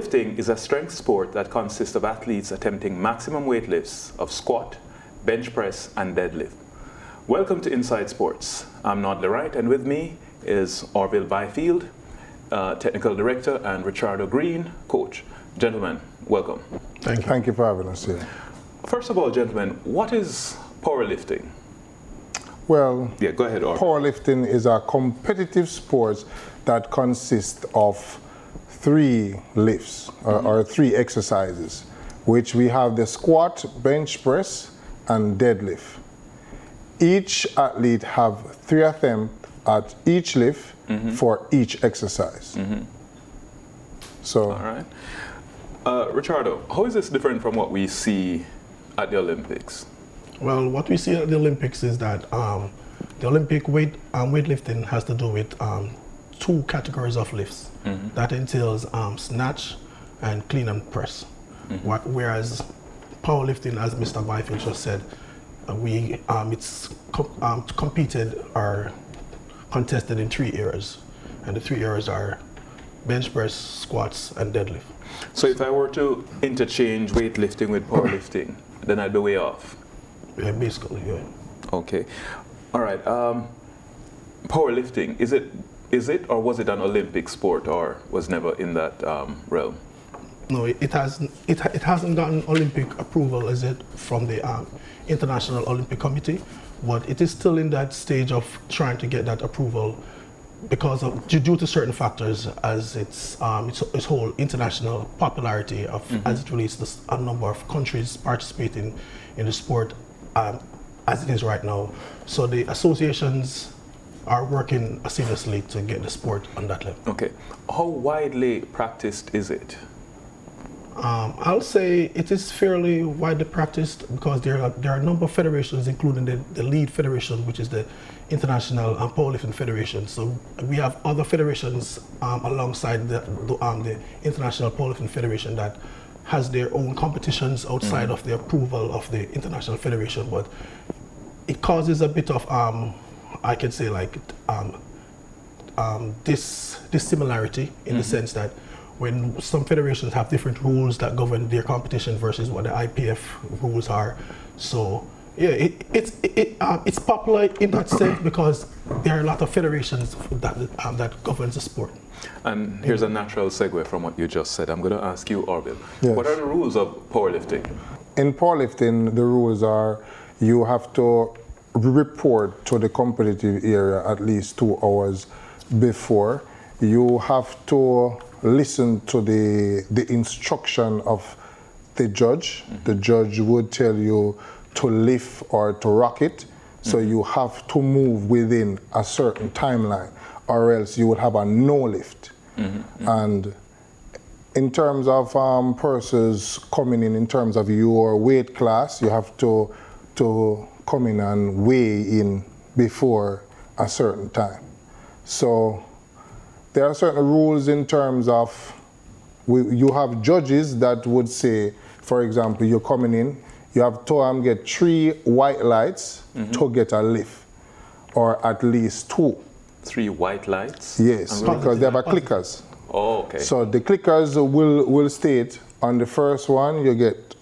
Powerlifting is a strength sport that consists of athletes attempting maximum weight lifts of squat, bench press, and deadlift. Welcome to Inside Sports. I'm Nodley Wright, and with me is Orville Byfield, Technical Director, and Richardo Green, Coach. Gentlemen, welcome. Thank you. Thank you for having us here. First of all, gentlemen, what is powerlifting? Well, Yeah, go ahead, Orville. powerlifting is a competitive sport that consists of three lifts or three exercises, which we have the squat, bench press, and deadlift. Each athlete have 3 attempts at each lift for each exercise. So, All right. Richardo, how is this different from what we see at the Olympics? Well, what we see at the Olympics is that the Olympic weightlifting has to do with 2 categories of lifts. That entails snatch and clean and press. Whereas powerlifting, as Mr. Byfield just said, it's competed or contested in 3 areas, and the 3 areas are bench press, squats, and deadlift. So if I were to interchange weightlifting with powerlifting, then I'd be way off. Yeah, basically, yeah. Okay. All right. Powerlifting, is it or was it an Olympic sport, or was never in that realm? No, it hasn't gotten Olympic approval, is it, from the International Olympic Committee, but it is still in that stage of trying to get that approval because of due to certain factors, as its whole international popularity of as it relates to a number of countries participating in the sport as it is right now. So the associations are working assiduously to get the sport on that level. Okay. How widely practiced is it? I'll say it is fairly widely practiced because there are a number of federations, including the lead federation, which is the International Powerlifting Federation. So we have other federations alongside the International Powerlifting Federation that has their own competitions outside of the approval of the International Federation, but it causes a bit of I can say like this dissimilarity in the sense that when some federations have different rules that govern their competition versus what the IPF rules are. So yeah, it's popular in that sense because there are a lot of federations that governs the sport. And here's a natural segue from what you just said. I'm going to ask you, Orville. Yes. What are the rules of powerlifting? in powerlifting, the rules are you have to report to the competitive area at least 2 hours before. You have to listen to the instruction of the judge. The judge would tell you to lift or to rock it. So you have to move within a certain timeline, or else you would have a no lift. And in terms of persons coming in terms of your weight class, you have to come in and weigh in before a certain time. So there are certain rules in terms of, you have judges that would say, for example, you're coming in, you have to get 3 white lights to get a lift, or at least 2. 3 white lights? Yes, because they have clickers. Oh, okay. So the clickers will state on the first one you get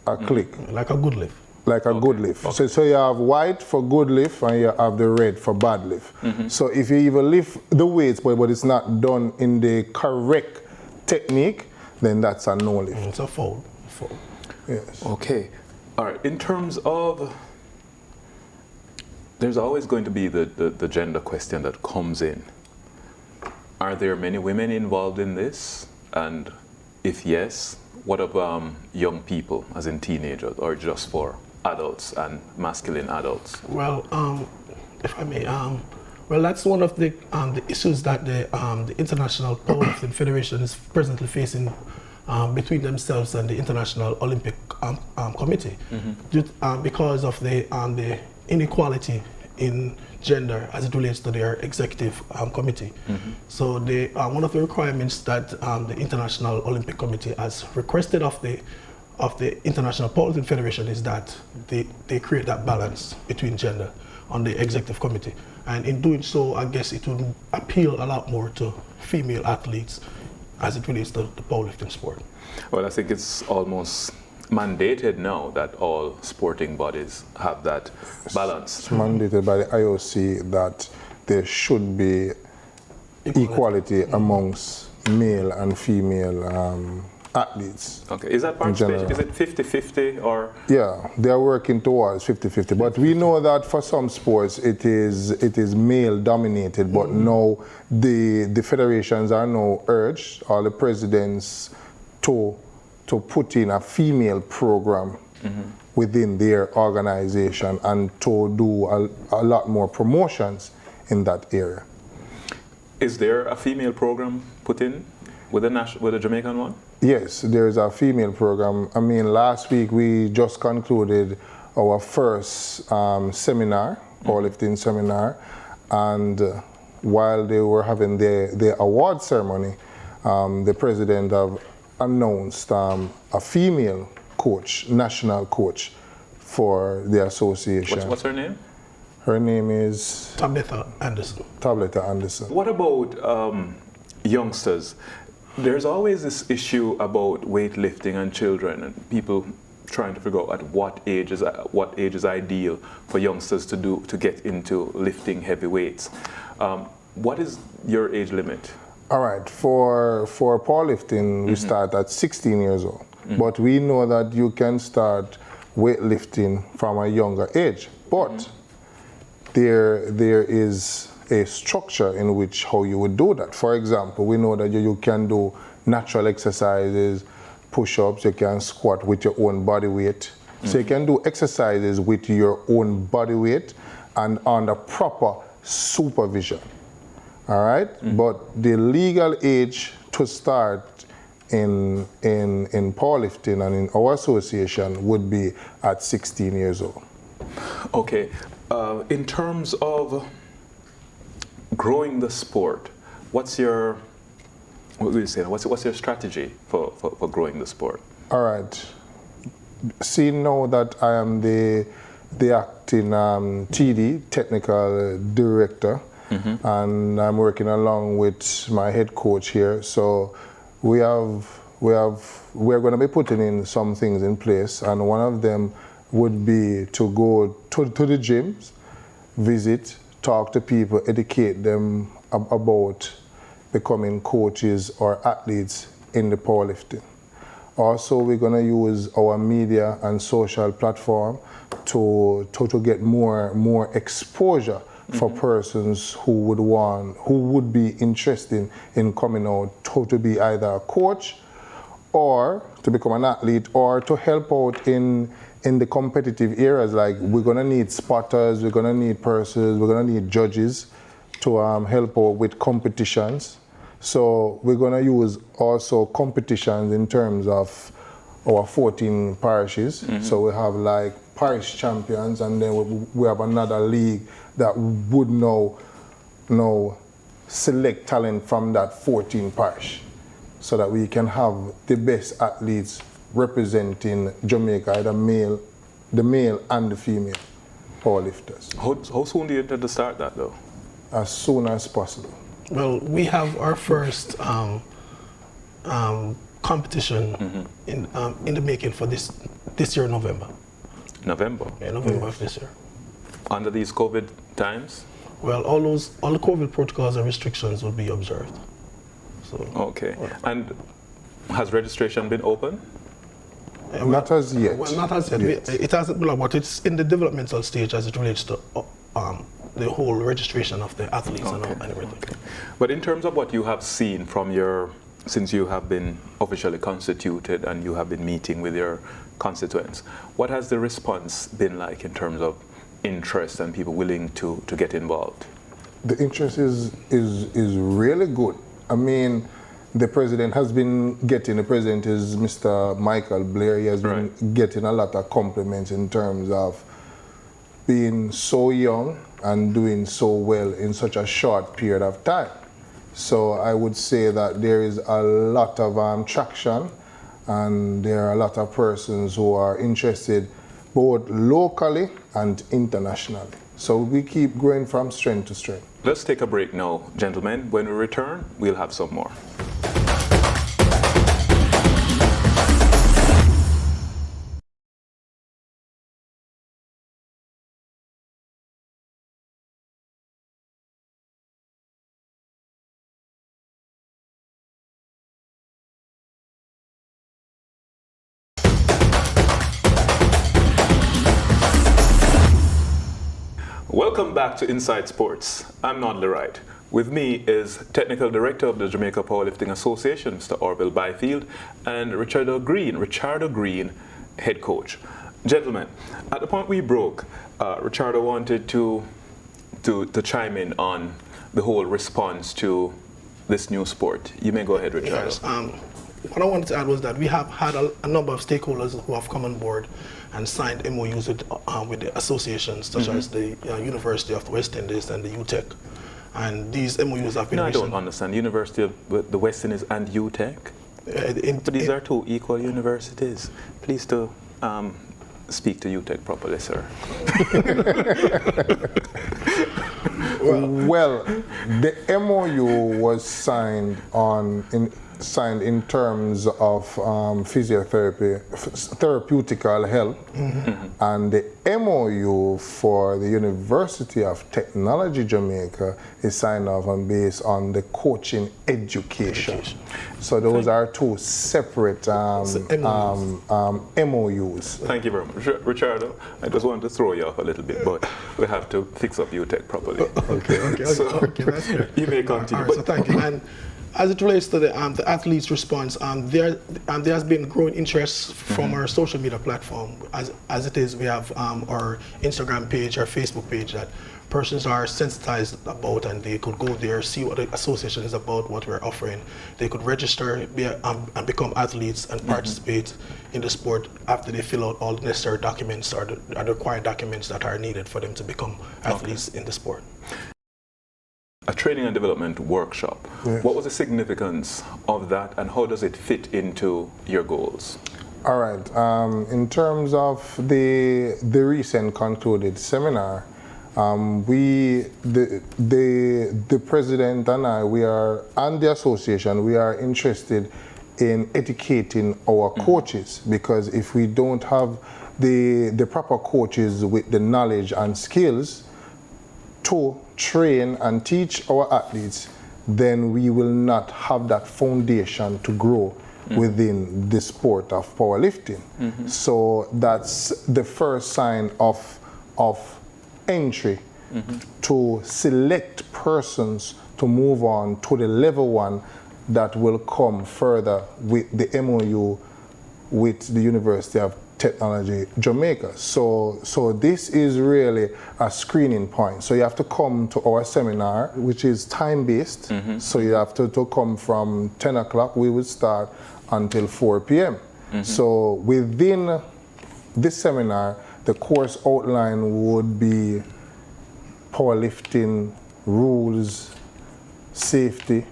a click. Like a good lift. Like a good lift. Okay. So you have white for good lift and you have the red for bad lift. So if you even lift the weights but it's not done in the correct technique, then that's a no lift. It's a foul. Yes. Okay. All right. In terms of, there's always going to be the gender question that comes in. Are there many women involved in this? And if yes, what of young people, as in teenagers, or just for adults and masculine adults? Well, if I may, well, that's one of the issues that the International Powerlifting Federation is presently facing between themselves and the International Olympic Committee, because of the inequality in gender as it relates to their executive committee. So one of the requirements that the International Olympic Committee has requested of the International Powerlifting Federation is that they create that balance between gender on the executive committee. And in doing so, I guess it would appeal a lot more to female athletes as it relates to the powerlifting sport. Well, I think it's almost mandated now that all sporting bodies have that balance. It's mandated by the IOC that there should be equality amongst male and female athletes. Okay, is that participation, is it 50-50 or? Yeah, they are working towards 50-50, but we know that for some sports it is male dominated, but now the federations are now urged, all the presidents, to put in a female program within their organization and to do a lot more promotions in that area. Is there a female program put in with the Jamaican one? Yes, there is a female program. I mean, last week we just concluded our first seminar, powerlifting seminar, and while they were having their award ceremony, the president have announced a female coach, national coach for the association. What's her name? Her name is Tabitha Anderson. Tabitha Anderson. What about youngsters? There's always this issue about weightlifting and children, and people trying to figure out at what age is ideal for youngsters to get into lifting heavy weights. What is your age limit? All right, for powerlifting, we start at 16 years old. But we know that you can start weightlifting from a younger age. But there is a structure in which how you would do that. For example, we know that you can do natural exercises, push-ups, you can squat with your own body weight. So you can do exercises with your own body weight and under proper supervision. All right? But the legal age to start in powerlifting and in our association would be at 16 years old. Okay. In terms of growing the sport, what's your strategy for growing the sport? All right. Seeing now that I am the acting TD, technical director, and I'm working along with my head coach here. So we're going to be putting in some things in place, and one of them would be to go to the gyms, visit, talk to people, educate them about becoming coaches or athletes in the powerlifting. Also, we're going to use our media and social platform to get more exposure for persons who would be interested in coming out to be either a coach or to become an athlete or to help out in the competitive areas. Like, we're going to need spotters, we're going to need purses, we're going to need judges to help out with competitions. So we're going to use also competitions in terms of our 14 parishes. So we have like parish champions, and then we have another league that would now select talent from that 14 parish, so that we can have the best athletes representing Jamaica, the male and the female powerlifters. How soon do you intend to start that, though? As soon as possible. Well, we have our first competition in the making for this year, November. November? Yeah, November of this year. Under these COVID times? Well, all the COVID protocols and restrictions will be observed. So. Okay. And has registration been open? Not as yet. Well, not as yet. It hasn't been, but it's in the developmental stage as it relates to the whole registration of the athletes and everything. Okay. But in terms of what you have seen since you have been officially constituted and you have been meeting with your constituents, what has the response been like in terms of interest and people willing to get involved? The interest is really good. I mean, the president is Mr. Michael Blair. He has been getting a lot of compliments in terms of being so young and doing so well in such a short period of time. So I would say that there is a lot of traction, and there are a lot of persons who are interested both locally and internationally. So we keep growing from strength to strength. Let's take a break now, gentlemen. When we return, we'll have some more. Welcome back to Inside Sports. I'm Nodley Wright. With me is Technical Director of the Jamaica Powerlifting Association, Mr. Orville Byfield, and Richardo Green, Head Coach. Gentlemen, at the point we broke, Richardo wanted to chime in on the whole response to this new sport. You may go ahead, Richardo. Yes, what I wanted to add was that we have had a number of stakeholders who have come on board and signed MOUs with the associations, such as the University of the West Indies and the UTEC. And these MOUs have been I don't understand. University of the West Indies and UTEC? But these are two equal universities. Please do speak to UTEC properly, sir. Well, the MOU was signed in terms of physiotherapy, therapeutical health, and the MOU for the University of Technology Jamaica is signed off and based on the coaching education. So those are two separate MOUs. Thank you very much. Richardo, I just wanted to throw you off a little bit, but we have to fix up UTEC properly. Okay, that's fair. You may continue. All right, so thank you. And as it relates to the athletes' response, there has been growing interest from our social media platform. As it is, we have our Instagram page, our Facebook page that persons are sensitized about, and they could go there, see what the association is about, what we're offering. They could register and become athletes and participate in the sport after they fill out all the necessary documents or the required documents that are needed for them to become athletes in the sport. A training and development workshop. Yes. What was the significance of that, and how does it fit into your goals? All right. In terms of the recent concluded seminar, the president and I, and the association, we are interested in educating our coaches, because if we don't have the proper coaches with the knowledge and skills to train and teach our athletes, then we will not have that foundation to grow within the sport of powerlifting. So that's the first sign of entry to select persons to move on to the level one that will come further with the MOU with the University of Technology Jamaica. So this is really a screening point. So you have to come to our seminar, which is time-based. So you have to come from 10 o'clock. We will start until 4 p.m. So within this seminar, the course outline would be powerlifting rules, safety.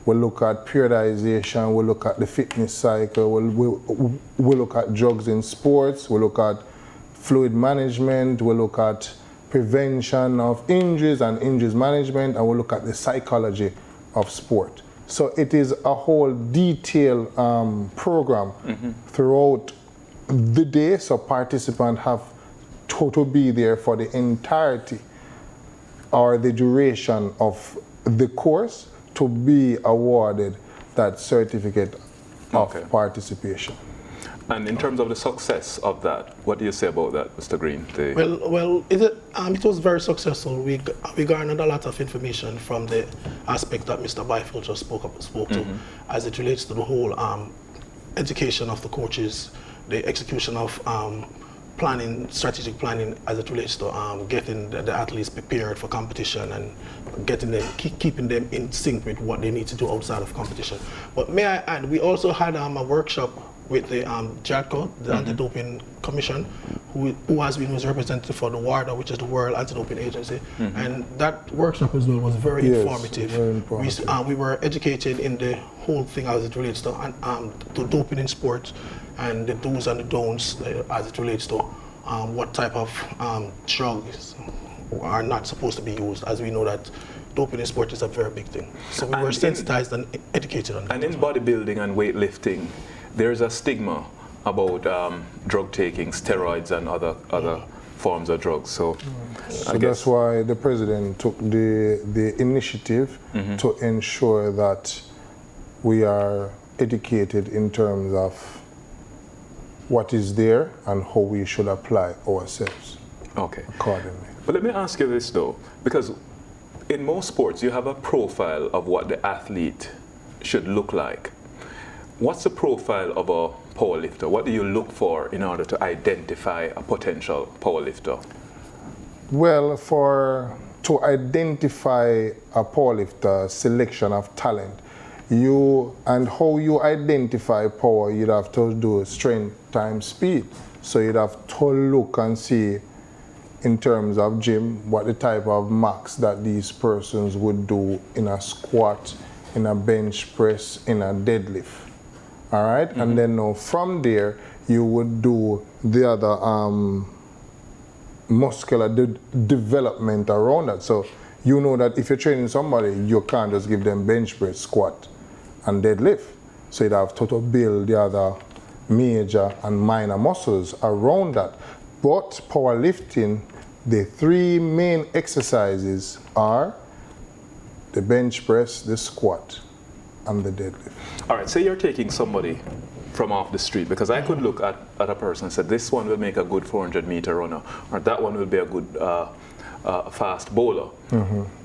We'll look at periodization, we'll look at the fitness cycle, we'll look at drugs in sports, we'll look at fluid management, we'll look at prevention of injuries and injuries management, and we'll look at the psychology of sport. So it is a whole detailed program throughout the day, so participants have to be there for the entirety or the duration of the course to be awarded that certificate of participation. And in terms of the success of that, what do you say about that, Mr. Green? Well, it was very successful. We garnered a lot of information from the aspect that Mr. Byfield just spoke to, as it relates to the whole education of the coaches, the execution of planning, strategic planning, as it relates to getting the athletes prepared for competition and keeping them in sync with what they need to do outside of competition. But may I add, we also had a workshop with the JADCO, the Anti-Doping Commission, who has been representative for the WADA, which is the World Anti-Doping Agency, and that workshop as well was very informative. Very informative. We were educated in the whole thing as it relates to doping in sports, and the do's and the don'ts as it relates to what type of drugs are not supposed to be used, as we know that doping in sport is a very big thing. So we were sensitized and educated on that. And in bodybuilding and weightlifting, there's a stigma about drug taking, steroids and other forms of drugs. So that's why the president took the initiative to ensure that we are educated in terms of what is there and how we should apply ourselves accordingly. But let me ask you this though, because in most sports you have a profile of what the athlete should look like. What's the profile of a powerlifter? What do you look for in order to identify a potential powerlifter? Well, to identify a powerlifter, selection of talent, how you identify power, you'd have to do strength times speed. So you'd have to look and see in terms of gym what the type of max that these persons would do in a squat, in a bench press, in a deadlift. All right, and then now from there you would do the other muscular development around that. So you know that if you're training somebody, you can't just give them bench press, squat, and deadlift. So you'd have to build the other major and minor muscles around that. But powerlifting, the three main exercises are the bench press, the squat, and the deadlift. All right, say you're taking somebody from off the street, because I could look at a person and say, this one will make a good 400-meter runner, or that one will be a good fast bowler.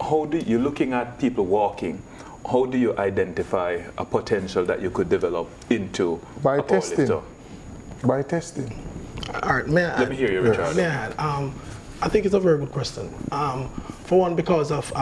How do you, looking at people walking, how do you identify a potential that you could develop into By a testing. powerlifter? By testing. All right, may I Let me hear you, Richard. May I add? I think it's a very good question. For one, because of,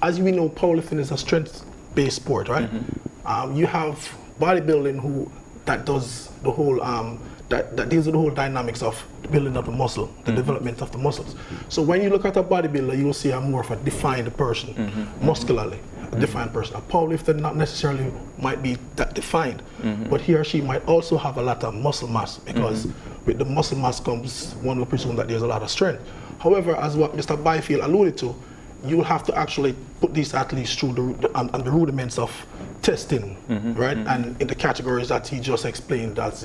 as we know, powerlifting is a strength-based sport, right? You have bodybuilding that does the whole, that deals with the whole dynamics of the building of the muscle, the development of the muscles. So when you look at a bodybuilder, you'll see a more of a defined person, muscularly. A defined person. A powerlifter not necessarily might be that defined, but he or she might also have a lot of muscle mass, because with the muscle mass comes, one will presume that there's a lot of strength. However, as what Mr. Byfield alluded to, you will have to actually put these athletes through the rudiments of testing, right? And in the categories that he just explained, as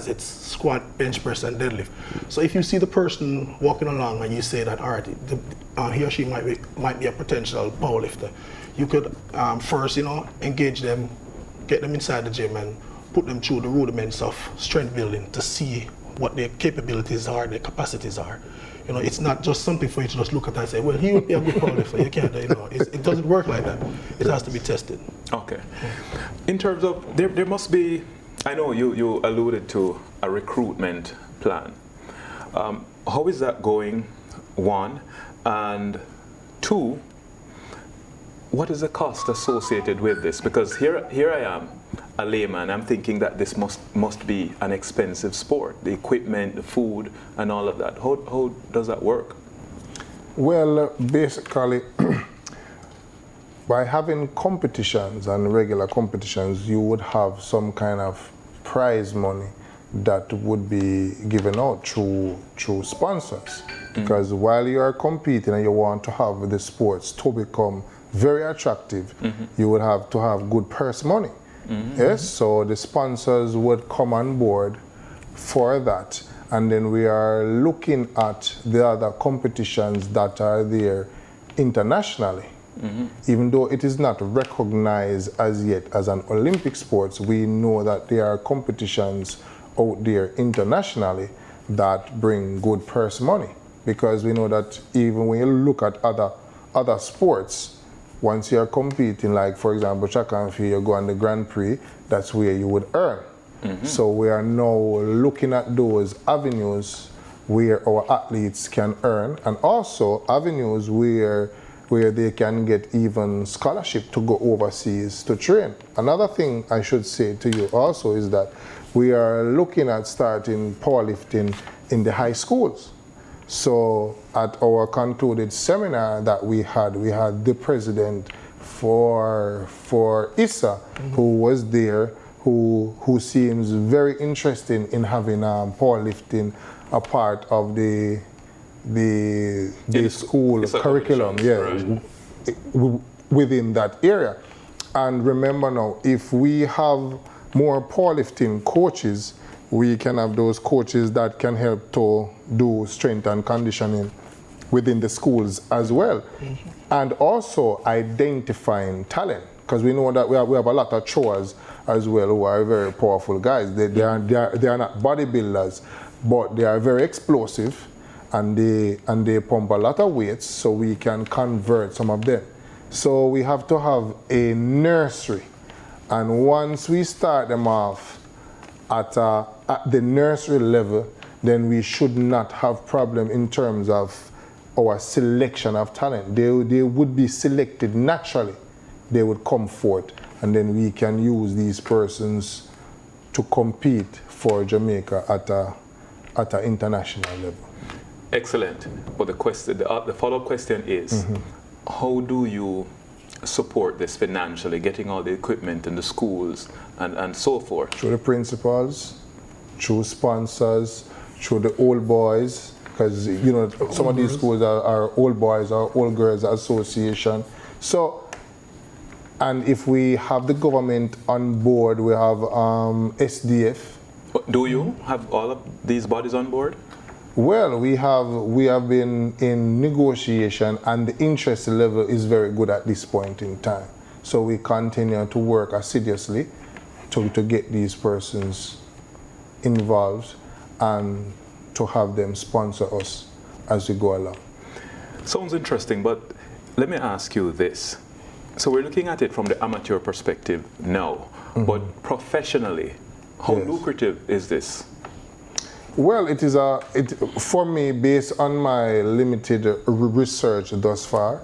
it's squat, bench press, and deadlift. So if you see the person walking along and you say that, all right, he or she might be a potential powerlifter, you could first, engage them, get them inside the gym, and put them through the rudiments of strength building to see what their capabilities are, their capacities are. It's not just something for you to just look at and say, well, he would be a good powerlifter. You can't, it doesn't work like that. It has to be tested. Okay. In terms of, there must be, I know you alluded to a recruitment plan. How is that going, one? And two, what is the cost associated with this? Because here I am, a layman, I'm thinking that this must be an expensive sport, the equipment, the food, and all of that. How does that work? Well, basically, by having competitions and regular competitions, you would have some kind of prize money that would be given out through sponsors. Because while you are competing and you want to have the sports to become very attractive, you would have to have good purse money. Yes, so the sponsors would come on board for that, and then we are looking at the other competitions that are there internationally. Even though it is not recognized as yet as an Olympic sport, we know that there are competitions out there internationally that bring good purse money, because we know that even when you look at other sports, once you're competing, like for example track and field, you go on the Grand Prix, that's where you would earn. So we are now looking at those avenues where our athletes can earn, and also avenues where they can get even scholarship to go overseas to train. Another thing I should say to you also is that we are looking at starting powerlifting in the high schools. So at our concluded seminar that we had the president for ISA who was there, who seems very interested in having powerlifting a part of the school curriculum, within that area. And remember now, if we have more powerlifting coaches, we can have those coaches that can help to do strength and conditioning within the schools as well. And also identifying talent, because we know that we have a lot of throwers as well who are very powerful guys. They are not bodybuilders, but they are very explosive and they pump a lot of weights, so we can convert some of them. So we have to have a nursery, and once we start them off at the nursery level, then we should not have problem in terms of our selection of talent. They would be selected naturally. They would come forth, and then we can use these persons to compete for Jamaica at an international level. Excellent. But the follow-up question is, how do you support this financially, getting all the equipment in the schools and so forth? Through the principals, through sponsors, through the old boys, because you know some of these schools are old boys or old girls association. So, and if we have the government on board, we have SDF. Do you have all of these bodies on board? Well, we have been in negotiation, and the interest level is very good at this point in time. So we continue to work assiduously to get these persons involved and to have them sponsor us as we go along. Sounds interesting, but let me ask you this. So we're looking at it from the amateur perspective now, but professionally, how lucrative is this? Well, for me, based on my limited research thus far,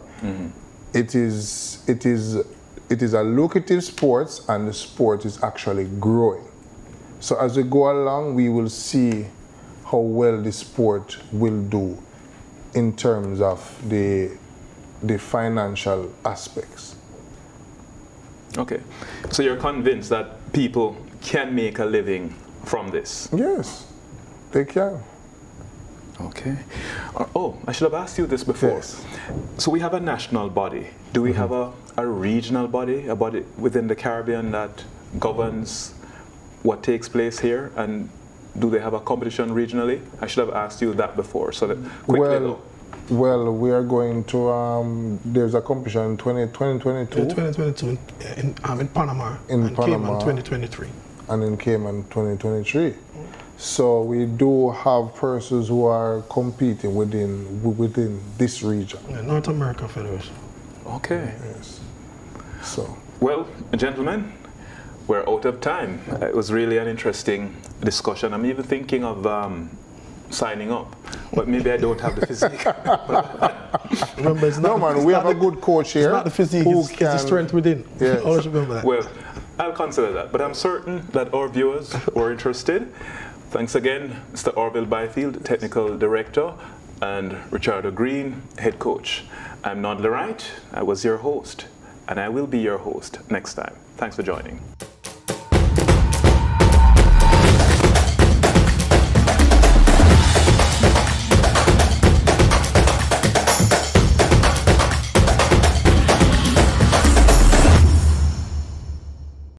it is a lucrative sport, and the sport is actually growing. So as we go along, we will see how well the sport will do in terms of the financial aspects. Okay, so you're convinced that people can make a living from this? Yes, they can. Okay. Oh, I should have asked you this before. Yes. So we have a national body. Do we have a regional body, a body within the Caribbean that governs what takes place here? And do they have a competition regionally? I should have asked you that before. So that quickly. Well, we are going to, there's a competition in 2022. 2022 in Panama. In and Panama. Cayman 2023. And in Cayman 2023. So we do have persons who are competing within this region. Yeah, North America Federation. Okay. Yes. So. Well, gentlemen, we're out of time. It was really an interesting discussion. I'm even thinking of signing up, but maybe I don't have the physique. Remember, it's not, no, man, we have a good coach here. It's not the physique, it's the strength within. Yes. Always remember that. Well, I'll consider that, but I'm certain that our viewers were interested. Thanks again, Mr. Orville Byfield, Technical Director, and Richardo Green, Head Coach. I'm Nodler Wright. I was your host, and I will be your host next time. Thanks for joining.